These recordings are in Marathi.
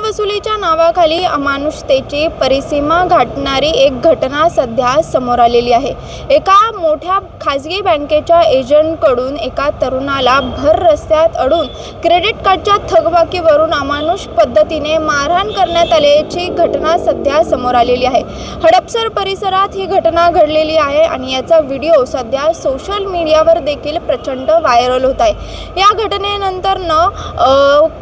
वसुलीच्या नावाखाली अमानुषतेची परिसीमा गाठणारी एक घटना सध्या समोर आलेली आहे। एका मोठ्या खाजगी बँकेच्या एजंटकडून एका तरुणाला भर रस्त्यात अडवून क्रेडिट कार्डच्या थकबाकीवरून अमानुष पद्धतीने मारहाण करण्यात आल्याची घटना सध्या समोर आलेली आहे। हडपसर परिसरात ही घटना घडलेली आहे आणि याचा व्हिडिओ सध्या सोशल मीडियावर देखील प्रचंड व्हायरल होत आहे। या घटनेनंतर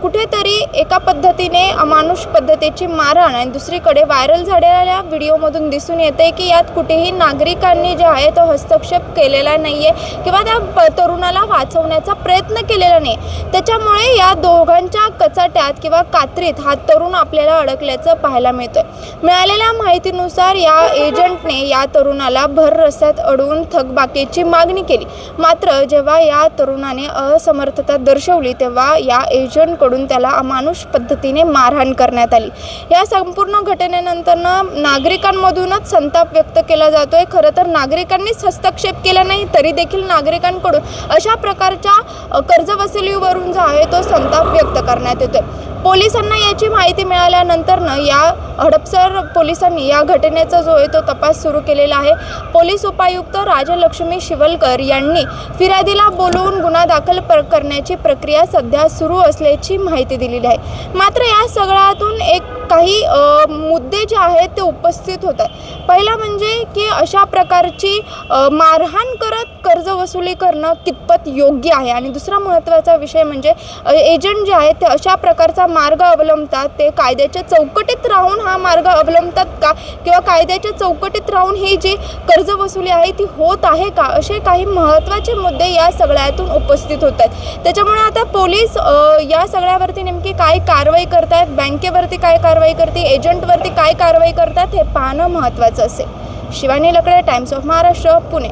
कुठेतरी एका पद्धतीने अमानुष पद्धतीची मारहाण आणि दुसरीकडे व्हायरल झालेल्या व्हिडिओमधून दिसून येते की यात कुठेही नागरिकांनी जे आहे तो हस्तक्षेप केलेला नाहीये किंवा त्या तरुणाला वाचवण्याचा प्रयत्न केलेला नाही। त्याच्यामुळे या दोघांच्या कचाट्यात किंवा कात्रीत हा तरुण आपल्याला अडकल्याचं पाहायला मिळतंय। मिळालेल्या माहितीनुसार या एजंटने या तरुणाला भर रस्त्यात अडवून थकबाकीची मागणी केली, मात्र जेव्हा या तरुणाने असमर्थता दर्शवली तेव्हा या एजंटकडून त्याला अमानुष पद्धतीने मारहाण करण्यात आली। या संपूर्ण घटनेनंतर नागरिकांमधूनच संताप व्यक्त केला जातोय। खरं तर नागरिकांनीच हस्तक्षेप केला नाही तरी देखील नागरिकांकडून अशा प्रकारच्या कर्जवसुलीवरून जो आहे तो संताप व्यक्त करण्यात येतोय। पोलिसांना याची माहिती मिळाल्यानंतर या हडपसर पोलिसांनी या घटनेचा जो आहे तो तपास सुरू केलेला आहे। पोलीस उपायुक्त राजलक्ष्मी शिवलकर यांनी फिर्यादीला बोलवून गुन्हा दाखल करण्याची प्रक्रिया सध्या सुरू असल्याची माहिती दिलेली आहे। मात्र या सगळ्यातून काही मुद्दे जे आहेत ते उपस्थित होत आहेत। पहिला म्हणजे की अशा प्रकारची मारहाण करत कर्ज वसुली करणं कितपत योग्य आहे आणि दुसरा महत्त्वाचा विषय म्हणजे एजंट जे आहेत ते अशा प्रकारचा मार्ग अवलंबतात, ते कायद्याच्या चौकटीत राहून हा मार्ग अवलंबतात का किंवा कायद्याच्या चौकटीत राहून ही जी कर्ज वसुली आहे ती होत आहे का, असे काही महत्त्वाचे मुद्दे या सगळ्यातून उपस्थित होत आहेत। त्याच्यामुळे आता पोलीस या सगळ्यावरती नेमकी काय कारवाई करतात, बँकेवरती काय कारवाई करते, एजंटवरती काय कारवाई करतात हे पाहणं महत्त्वाचं असेल। शिवानी लकडे, टाइम्स ऑफ महाराष्ट्र, पुणे।